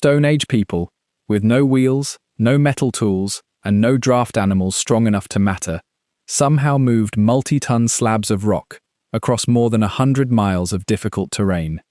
Stone Age people, with no wheels, no metal tools, and no draft animals strong enough to matter, somehow moved multi-ton slabs of rock across more than 100 miles of difficult terrain.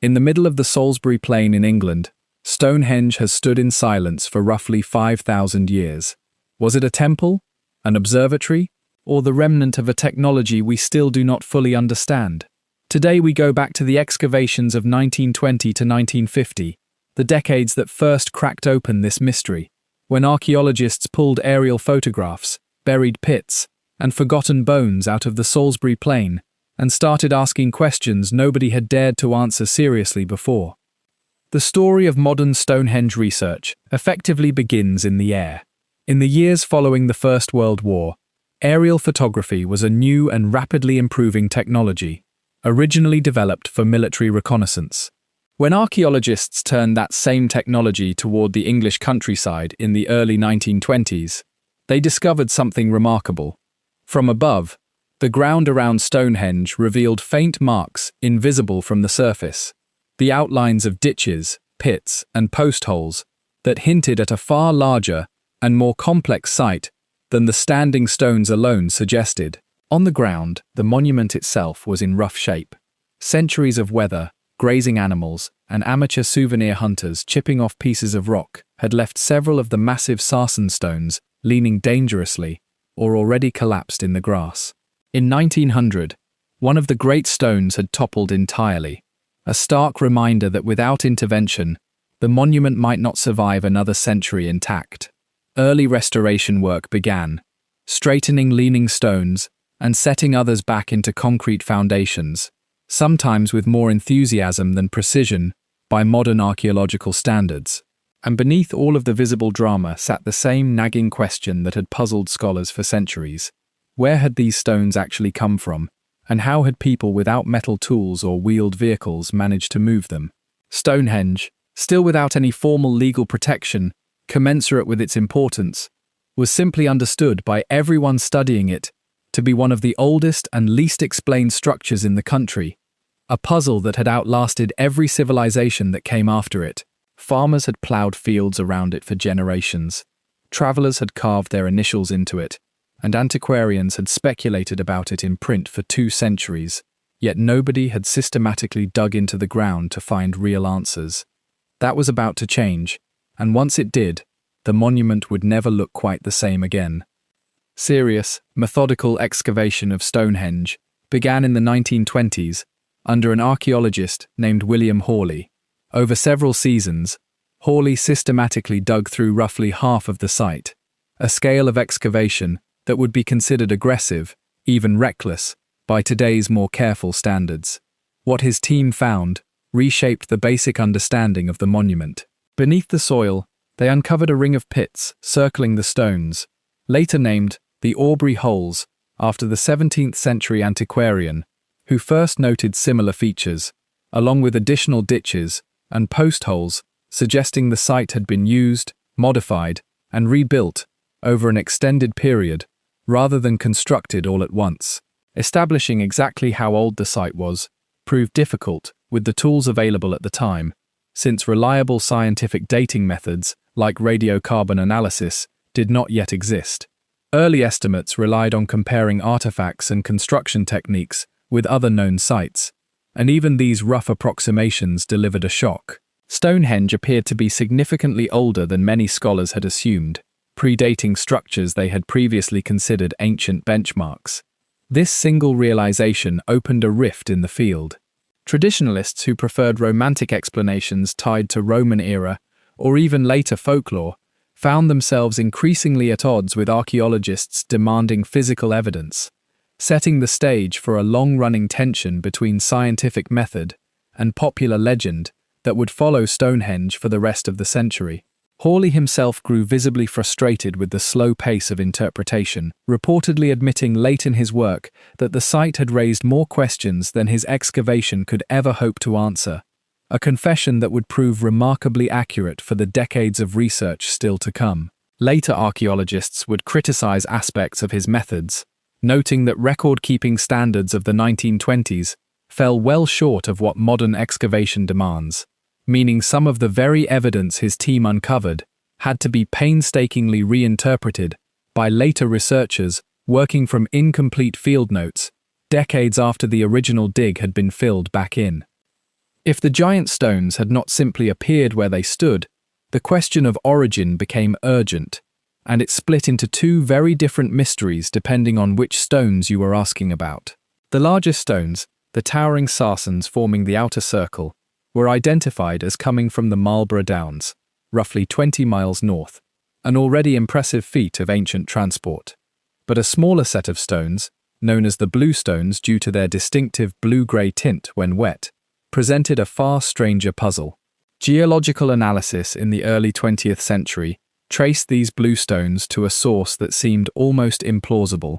In the middle of the Salisbury Plain in England, Stonehenge has stood in silence for roughly 5,000 years. Was it a temple, an observatory, or the remnant of a technology we still do not fully understand? Today we go back to the excavations of 1920 to 1950, the decades that first cracked open this mystery, when archaeologists pulled aerial photographs, buried pits, and forgotten bones out of the Salisbury Plain, and started asking questions nobody had dared to answer seriously before. The story of modern Stonehenge research effectively begins in the air. In the years following the First World War, aerial photography was a new and rapidly improving technology, originally developed for military reconnaissance. When archaeologists turned that same technology toward the English countryside in the early 1920s, they discovered something remarkable. From above, the ground around Stonehenge revealed faint marks invisible from the surface, the outlines of ditches, pits, and post holes that hinted at a far larger and more complex site than the standing stones alone suggested. On the ground, the monument itself was in rough shape. Centuries of weather, grazing animals, and amateur souvenir hunters chipping off pieces of rock had left several of the massive sarsen stones leaning dangerously or already collapsed in the grass. In 1900, one of the great stones had toppled entirely, a stark reminder that without intervention, the monument might not survive another century intact. Early restoration work began, straightening leaning stones and setting others back into concrete foundations, sometimes with more enthusiasm than precision by modern archaeological standards. And beneath all of the visible drama sat the same nagging question that had puzzled scholars for centuries. Where had these stones actually come from, and how had people without metal tools or wheeled vehicles managed to move them? Stonehenge, still without any formal legal protection commensurate with its importance, was simply understood by everyone studying it to be one of the oldest and least explained structures in the country, a puzzle that had outlasted every civilization that came after it. Farmers had ploughed fields around it for generations, travelers had carved their initials into it, and antiquarians had speculated about it in print for 2 centuries, yet nobody had systematically dug into the ground to find real answers. That was about to change, and once it did, the monument would never look quite the same again. Serious, methodical excavation of Stonehenge began in the 1920s under an archaeologist named William Hawley. Over several seasons, Hawley systematically dug through roughly half of the site, a scale of excavation that would be considered aggressive, even reckless, by today's more careful standards. What his team found reshaped the basic understanding of the monument. Beneath the soil, they uncovered a ring of pits circling the stones, later named the Aubrey Holes after the 17th century antiquarian who first noted similar features, along with additional ditches and post holes suggesting the site had been used, modified, and rebuilt over an extended period rather than constructed all at once. Establishing exactly how old the site was proved difficult with the tools available at the time, since reliable scientific dating methods like radiocarbon analysis did not yet exist. Early estimates relied on comparing artifacts and construction techniques with other known sites, and even these rough approximations delivered a shock. Stonehenge appeared to be significantly older than many scholars had assumed, predating structures they had previously considered ancient benchmarks. This single realization opened a rift in the field. Traditionalists who preferred romantic explanations tied to Roman era or even later folklore found themselves increasingly at odds with archaeologists demanding physical evidence, setting the stage for a long-running tension between scientific method and popular legend that would follow Stonehenge for the rest of the century. Hawley himself grew visibly frustrated with the slow pace of interpretation, reportedly admitting late in his work that the site had raised more questions than his excavation could ever hope to answer, a confession that would prove remarkably accurate for the decades of research still to come. Later archaeologists would criticize aspects of his methods, noting that record-keeping standards of the 1920s fell well short of what modern excavation demands. meaning some of the very evidence his team uncovered had to be painstakingly reinterpreted by later researchers working from incomplete field notes, decades after the original dig had been filled back in. If the giant stones had not simply appeared where they stood, the question of origin became urgent, and it split into two very different mysteries depending on which stones you were asking about. The largest stones, the towering sarcens forming the outer circle, were identified as coming from the Marlborough Downs, roughly 20 miles north, an already impressive feat of ancient transport. But a smaller set of stones, known as the bluestones due to their distinctive blue-grey tint when wet, presented a far stranger puzzle. Geological analysis in the early 20th century traced these bluestones to a source that seemed almost implausible: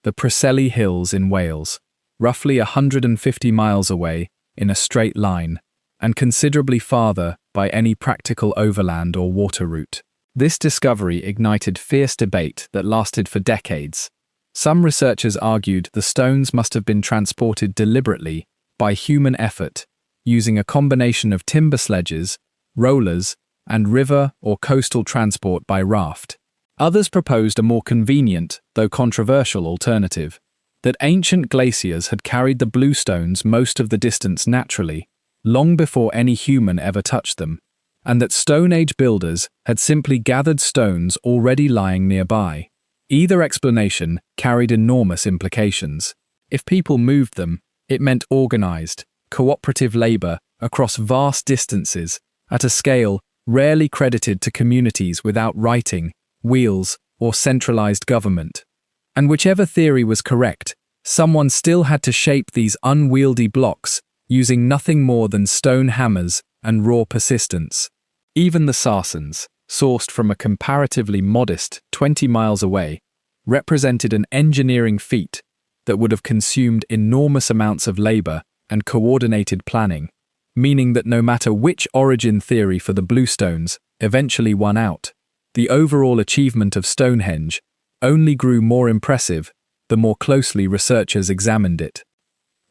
the Preseli Hills in Wales, roughly 150 miles away in a straight line, and considerably farther by any practical overland or water route. This discovery ignited fierce debate that lasted for decades. Some researchers argued the stones must have been transported deliberately by human effort, using a combination of timber sledges, rollers, and river or coastal transport by raft. Others proposed a more convenient, though controversial, alternative: that ancient glaciers had carried the bluestones most of the distance naturally, long before any human ever touched them, and that Stone Age builders had simply gathered stones already lying nearby. Either explanation carried enormous implications. If people moved them, it meant organized, cooperative labor across vast distances at a scale rarely credited to communities without writing, wheels, or centralized government. And whichever theory was correct, someone still had to shape these unwieldy blocks using nothing more than stone hammers and raw persistence. Even the sarcens, sourced from a comparatively modest 20 miles away, represented an engineering feat that would have consumed enormous amounts of labor and coordinated planning, meaning that no matter which origin theory for the bluestones eventually won out, the overall achievement of Stonehenge only grew more impressive the more closely researchers examined it.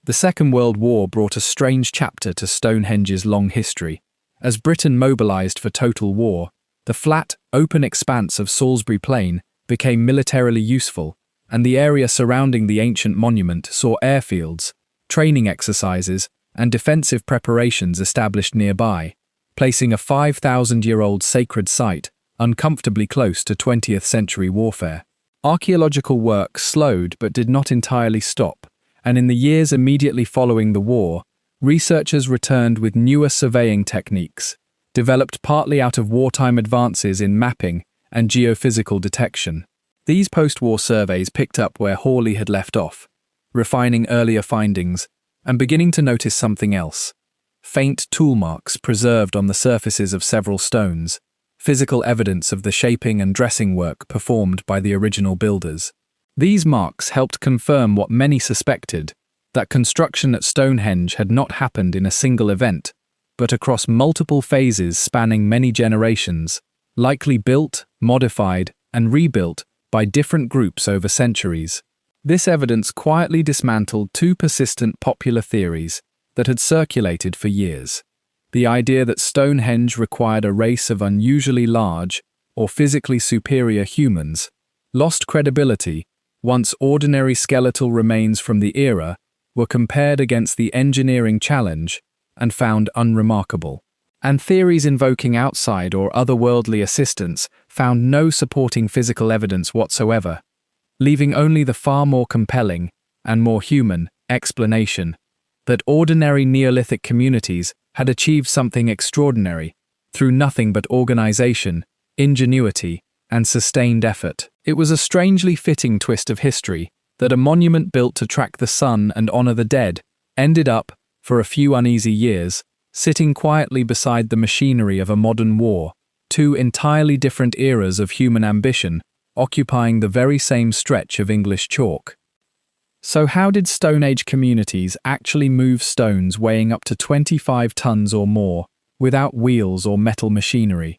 The Second World War brought a strange chapter to Stonehenge's long history. As Britain mobilized for total war, the flat, open expanse of Salisbury Plain became militarily useful, and the area surrounding the ancient monument saw airfields, training exercises, and defensive preparations established nearby, placing a 5,000-year-old sacred site uncomfortably close to 20th century warfare. Archaeological work slowed but did not entirely stop, and in the years immediately following the war, researchers returned with newer surveying techniques, developed partly out of wartime advances in mapping and geophysical detection. These post-war surveys picked up where Hawley had left off, refining earlier findings and beginning to notice something else: faint tool marks preserved on the surfaces of several stones, physical evidence of the shaping and dressing work performed by the original builders. These marks helped confirm what many suspected, that construction at Stonehenge had not happened in a single event, but across multiple phases spanning many generations, likely built, modified, and rebuilt by different groups over centuries. This evidence quietly dismantled two persistent popular theories that had circulated for years: the idea that Stonehenge required a race of unusually large or physically superior humans lost credibility once ordinary skeletal remains from the era were compared against the engineering challenge and found unremarkable. And theories invoking outside or otherworldly assistance found no supporting physical evidence whatsoever, leaving only the far more compelling and more human explanation that ordinary Neolithic communities had achieved something extraordinary through nothing but organization, ingenuity, and sustained effort. It was a strangely fitting twist of history that a monument built to track the sun and honor the dead ended up, for a few uneasy years, sitting quietly beside the machinery of a modern war, two entirely different eras of human ambition occupying the very same stretch of English chalk. So how did Stone Age communities actually move stones weighing up to 25 tons or more without wheels or metal machinery?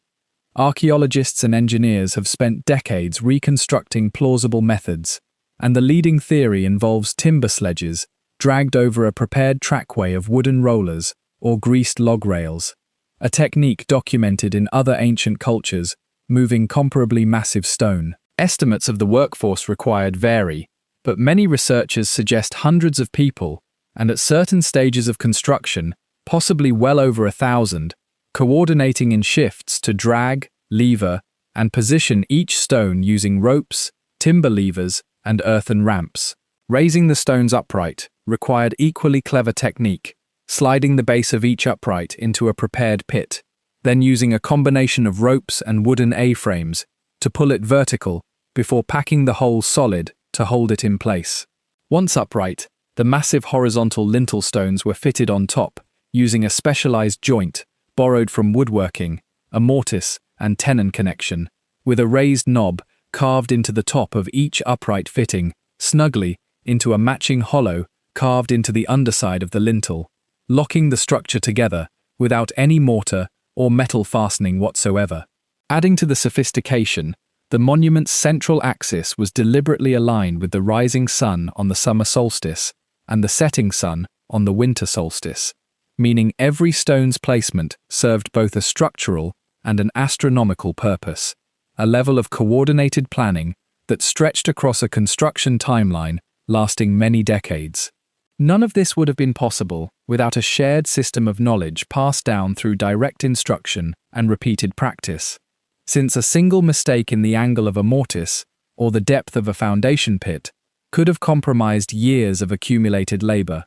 Archaeologists and engineers have spent decades reconstructing plausible methods, and the leading theory involves timber sledges dragged over a prepared trackway of wooden rollers or greased log rails. a technique documented in other ancient cultures, moving comparably massive stone. Estimates of the workforce required vary, but many researchers suggest hundreds of people, and at certain stages of construction, possibly well over 1,000, coordinating in shifts to drag, lever, and position each stone using ropes, timber levers, and earthen ramps. Raising the stones upright required equally clever technique, sliding the base of each upright into a prepared pit, then using a combination of ropes and wooden A-frames to pull it vertical before packing the whole solid to hold it in place. Once upright, the massive horizontal lintel stones were fitted on top, using a specialized joint borrowed from woodworking, a mortise and tenon connection, with a raised knob carved into the top of each upright fitting, snugly into a matching hollow carved into the underside of the lintel, locking the structure together without any mortar or metal fastening whatsoever. Adding to the sophistication, the monument's central axis was deliberately aligned with the rising sun on the summer solstice and the setting sun on the winter solstice, meaning every stone's placement served both a structural and an astronomical purpose, a level of coordinated planning that stretched across a construction timeline lasting many decades. None of this would have been possible without a shared system of knowledge passed down through direct instruction and repeated practice, since a single mistake in the angle of a mortise or the depth of a foundation pit could have compromised years of accumulated labor,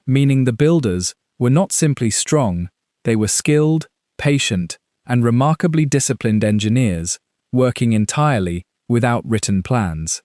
meaning the builders were not simply strong, they were skilled, patient, and remarkably disciplined engineers, working entirely without written plans.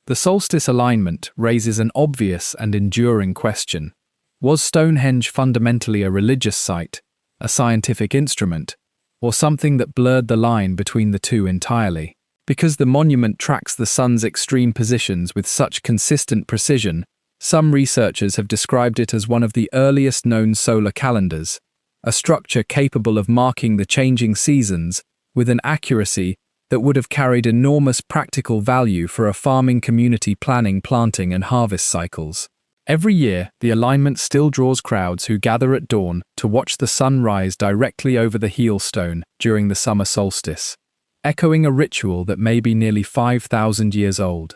The solstice alignment raises an obvious and enduring question. Was Stonehenge fundamentally a religious site, a scientific instrument, or something that blurred the line between the two entirely? Because the monument tracks the sun's extreme positions with such consistent precision, some researchers have described it as one of the earliest known solar calendars, a structure capable of marking the changing seasons with an accuracy that would have carried enormous practical value for a farming community planning planting and harvest cycles. Every year, the alignment still draws crowds who gather at dawn to watch the sun rise directly over the heel stone during the summer solstice, echoing a ritual that may be nearly 5,000 years old.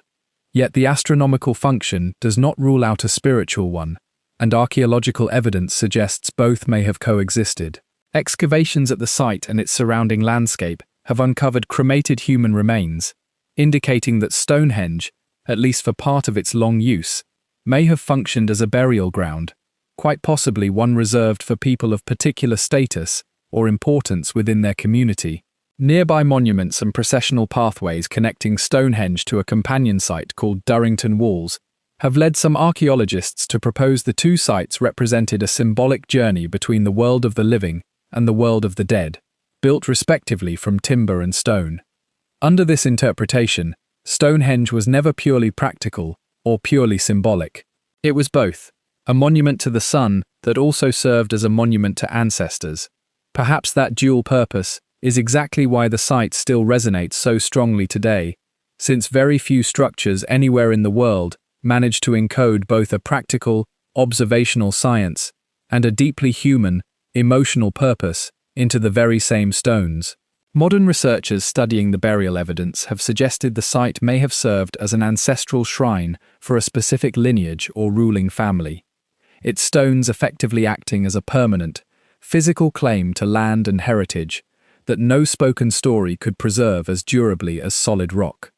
Yet the astronomical function does not rule out a spiritual one, and archaeological evidence suggests both may have coexisted. Excavations at the site and its surrounding landscape have uncovered cremated human remains, indicating that Stonehenge, at least for part of its long use, may have functioned as a burial ground, quite possibly one reserved for people of particular status or importance within their community. Nearby monuments and processional pathways connecting Stonehenge to a companion site called Durrington Walls have led some archaeologists to propose the two sites represented a symbolic journey between the world of the living and the world of the dead, built respectively from timber and stone. Under this interpretation, Stonehenge was never purely practical or purely symbolic. It was both, a monument to the sun that also served as a monument to ancestors. Perhaps that dual purpose is exactly why the site still resonates so strongly today, since very few structures anywhere in the world manage to encode both a practical, observational science and a deeply human, emotional purpose into the very same stones. Modern researchers studying the burial evidence have suggested the site may have served as an ancestral shrine for a specific lineage or ruling family, its stones effectively acting as a permanent, physical claim to land and heritage that no spoken story could preserve as durably as solid rock.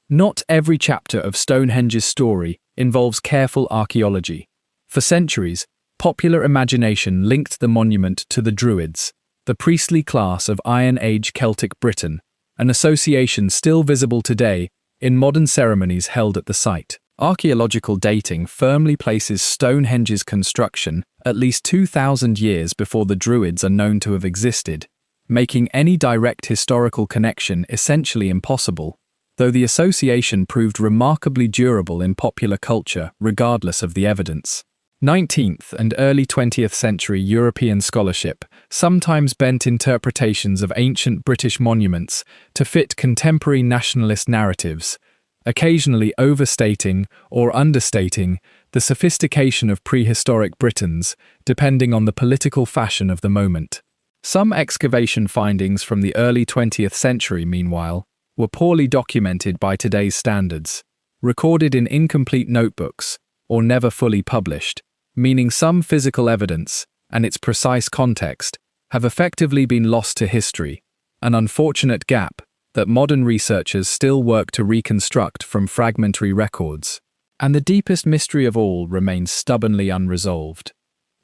Not every chapter of Stonehenge's story involves careful archaeology. For centuries, popular imagination linked the monument to the Druids, the priestly class of Iron Age Celtic Britain, an association still visible today in modern ceremonies held at the site. Archaeological dating firmly places Stonehenge's construction at least 2,000 years before the Druids are known to have existed, making any direct historical connection essentially impossible, though the association proved remarkably durable in popular culture regardless of the evidence. 19th and early 20th century European scholarship sometimes bent interpretations of ancient British monuments to fit contemporary nationalist narratives, occasionally overstating or understating the sophistication of prehistoric Britons, depending on the political fashion of the moment. Some excavation findings from the early 20th century, meanwhile, were poorly documented by today's standards, recorded in incomplete notebooks, or never fully published, meaning some physical evidence and its precise context have effectively been lost to history, an unfortunate gap that modern researchers still work to reconstruct from fragmentary records. And the deepest mystery of all remains stubbornly unresolved.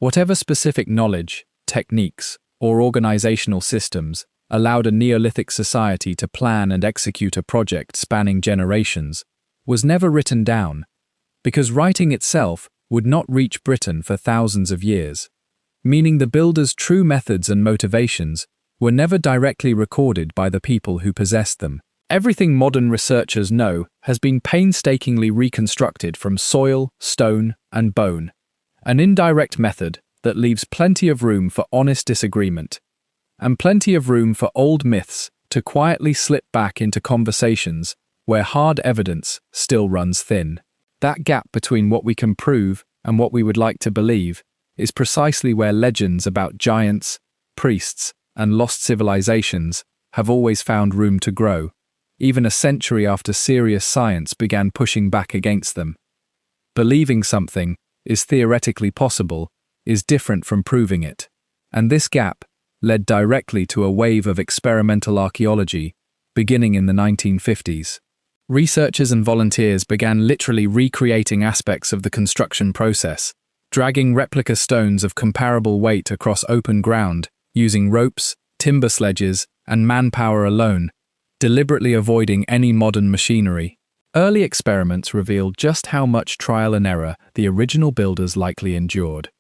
Whatever specific knowledge, techniques, or organizational systems allowed a Neolithic society to plan and execute a project spanning generations was never written down, because writing itself would not reach Britain for thousands of years, meaning the builders' true methods and motivations were never directly recorded by the people who possessed them. Everything modern researchers know has been painstakingly reconstructed from soil, stone, and bone, an indirect method that leaves plenty of room for honest disagreement, and plenty of room for old myths to quietly slip back into conversations where hard evidence still runs thin. That gap between what we can prove and what we would like to believe is precisely where legends about giants, priests, and lost civilizations have always found room to grow, even a century after serious science began pushing back against them. Believing something is theoretically possible is different from proving it, and this gap led directly to a wave of experimental archaeology beginning in the 1950s. Researchers and volunteers began literally recreating aspects of the construction process, dragging replica stones of comparable weight across open ground using ropes, timber sledges, and manpower alone, deliberately avoiding any modern machinery. Early experiments revealed just how much trial and error the original builders likely endured,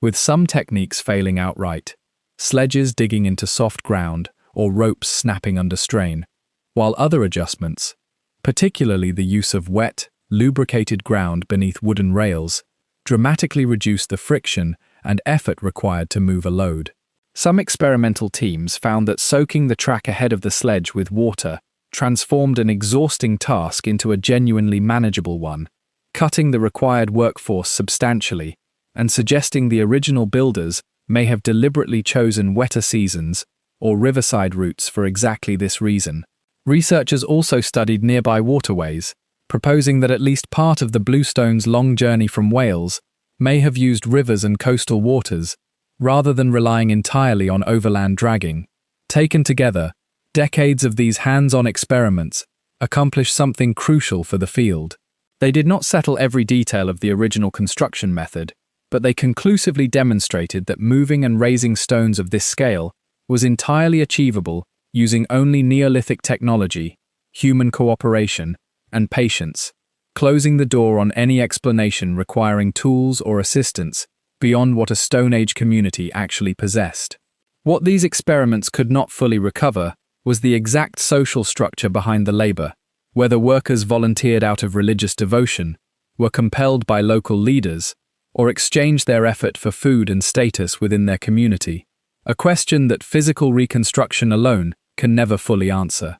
with some techniques failing outright, sledges digging into soft ground or ropes snapping under strain, while other adjustments, particularly the use of wet, lubricated ground beneath wooden rails, dramatically reduced the friction and effort required to move a load. Some experimental teams found that soaking the track ahead of the sledge with water transformed an exhausting task into a genuinely manageable one, cutting the required workforce substantially and suggesting the original builders may have deliberately chosen wetter seasons or riverside routes for exactly this reason. Researchers also studied nearby waterways, proposing that at least part of the Bluestone's long journey from Wales may have used rivers and coastal waters, rather than relying entirely on overland dragging. Taken together, decades of these hands-on experiments accomplished something crucial for the field. They did not settle every detail of the original construction method, but they conclusively demonstrated that moving and raising stones of this scale was entirely achievable using only Neolithic technology, human cooperation, and patience, closing the door on any explanation requiring tools or assistance beyond what a Stone Age community actually possessed. What these experiments could not fully recover was the exact social structure behind the labor, whether workers volunteered out of religious devotion, were compelled by local leaders, or exchanged their effort for food and status within their community, a question that physical reconstruction alone can never fully answer.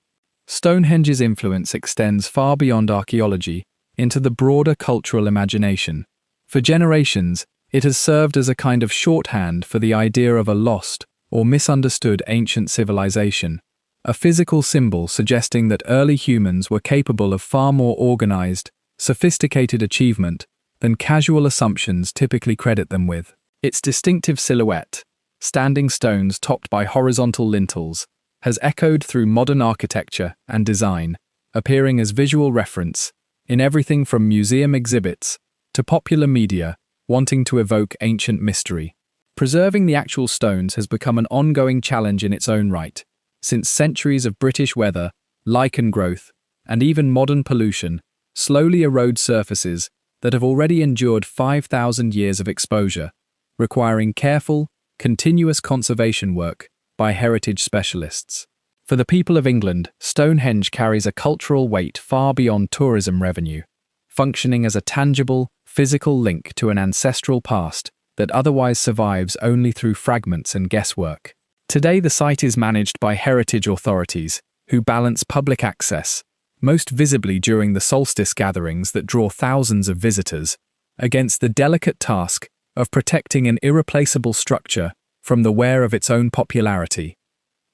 Stonehenge's influence extends far beyond archaeology into the broader cultural imagination. For generations, it has served as a kind of shorthand for the idea of a lost or misunderstood ancient civilization, a physical symbol suggesting that early humans were capable of far more organized, sophisticated achievement than casual assumptions typically credit them with. Its distinctive silhouette, standing stones topped by horizontal lintels, has echoed through modern architecture and design, appearing as visual reference in everything from museum exhibits to popular media wanting to evoke ancient mystery. Preserving the actual stones has become an ongoing challenge in its own right, since centuries of British weather, lichen growth, and even modern pollution slowly erode surfaces that have already endured 5,000 years of exposure, requiring careful, continuous conservation work by heritage specialists. For the people of England, Stonehenge carries a cultural weight far beyond tourism revenue, functioning as a tangible, physical link to an ancestral past that otherwise survives only through fragments and guesswork. Today, the site is managed by heritage authorities, who balance public access, most visibly during the solstice gatherings that draw thousands of visitors, against the delicate task of protecting an irreplaceable structure from the wear of its own popularity.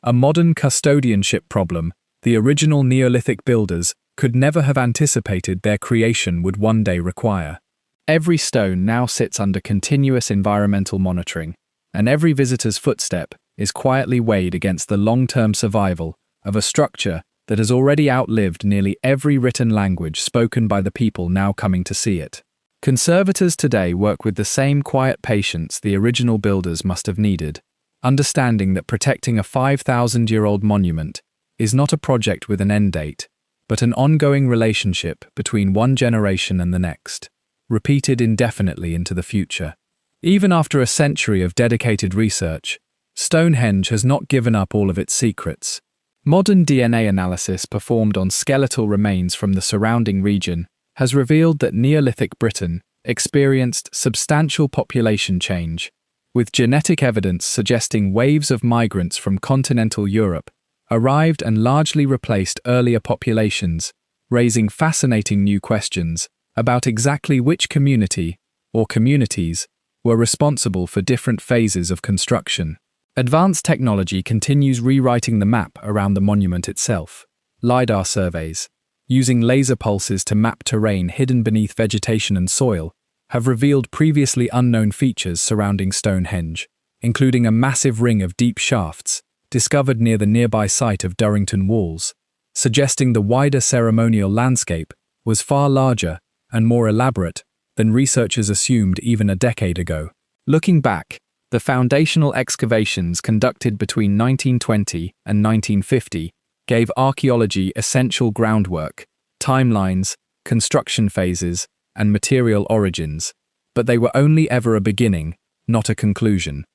A modern custodianship problem, the original Neolithic builders could never have anticipated their creation would one day require. Every stone now sits under continuous environmental monitoring, and every visitor's footstep is quietly weighed against the long-term survival of a structure that has already outlived nearly every written language spoken by the people now coming to see it. Conservators today work with the same quiet patience the original builders must have needed, understanding that protecting a 5,000-year-old monument is not a project with an end date, but an ongoing relationship between one generation and the next, repeated indefinitely into the future. Even after a century of dedicated research, Stonehenge has not given up all of its secrets. Modern DNA analysis performed on skeletal remains from the surrounding region has revealed that Neolithic Britain experienced substantial population change, with genetic evidence suggesting waves of migrants from continental Europe arrived and largely replaced earlier populations, raising fascinating new questions about exactly which community, or communities, were responsible for different phases of construction. Advanced technology continues rewriting the map around the monument itself. LiDAR surveys, using laser pulses to map terrain hidden beneath vegetation and soil, have revealed previously unknown features surrounding Stonehenge, including a massive ring of deep shafts discovered near the nearby site of Durrington Walls, suggesting the wider ceremonial landscape was far larger and more elaborate than researchers assumed even a decade ago. Looking back, the foundational excavations conducted between 1920 and 1950 gave archaeology essential groundwork, timelines, construction phases, and material origins, but they were only ever a beginning, not a conclusion.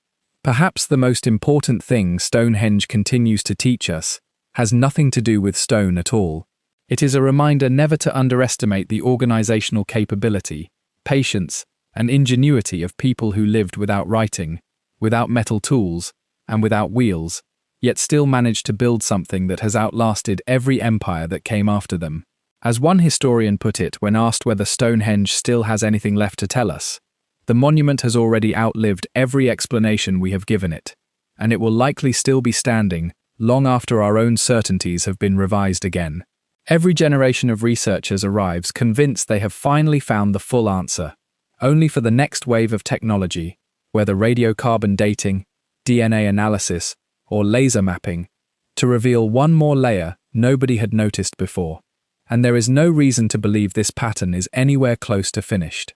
Perhaps the most important thing Stonehenge continues to teach us has nothing to do with stone at all. It is a reminder never to underestimate the organizational capability, patience, and ingenuity of people who lived without writing, without metal tools, and without wheels, yet still managed to build something that has outlasted every empire that came after them. As one historian put it when asked whether Stonehenge still has anything left to tell us, the monument has already outlived every explanation we have given it, and it will likely still be standing long after our own certainties have been revised again. Every generation of researchers arrives convinced they have finally found the full answer, only for the next wave of technology, whether radiocarbon dating, DNA analysis, or laser mapping, to reveal one more layer nobody had noticed before. And there is no reason to believe this pattern is anywhere close to finished.